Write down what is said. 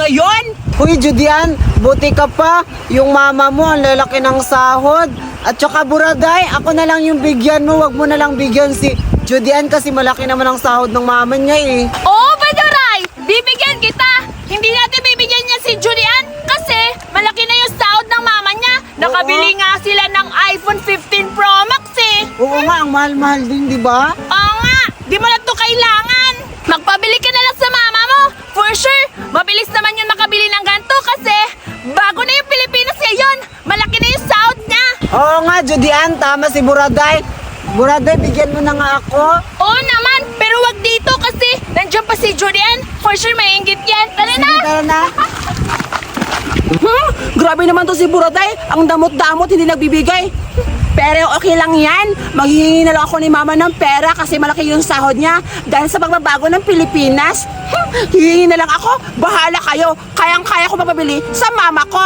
ngayon? Uy, Judian, buti ka pa. Yung mama mo, ang lalaki ng sahod. At saka Buraday, ako na lang yung bigyan mo. Wag mo na lang bigyan si Judian kasi malaki naman ang sahod ng mama niya eh. Oo, Badoray! Bibigyan kita! Hindi natin bibigyan niya si Julian kasi malaki na yung sahod ng mama niya. Nakabili nga sila ng iPhone 15 Pro Max eh. Oo nga, ang mahal-mahal din, di ba? Oo nga, di mo na to kailangan. Magpabili ka na lang sa mama mo. For sure, mabilis naman yun makabili ng ganito kasi bago na yung Pilipinas ngayon. Malaki na yung sahod niya. Oo nga, Judian, tama si Buraday. Buraday, bigyan mo na nga ako. Oo naman, pero wag dito kasi nandiyan pa si Julian. For sure, may inggit yan. Tara na! Tara na. Grabe naman to si Buraday. Ang damot-damot, hindi nagbibigay. Pero okay lang yan. Maghihingi na lang ako ni mama ng pera kasi malaki yung sahod niya. Dahil sa pagbabago ng Pilipinas, hihingi na lang ako. Bahala kayo. Kayang-kaya ko mapabili sa mama ko.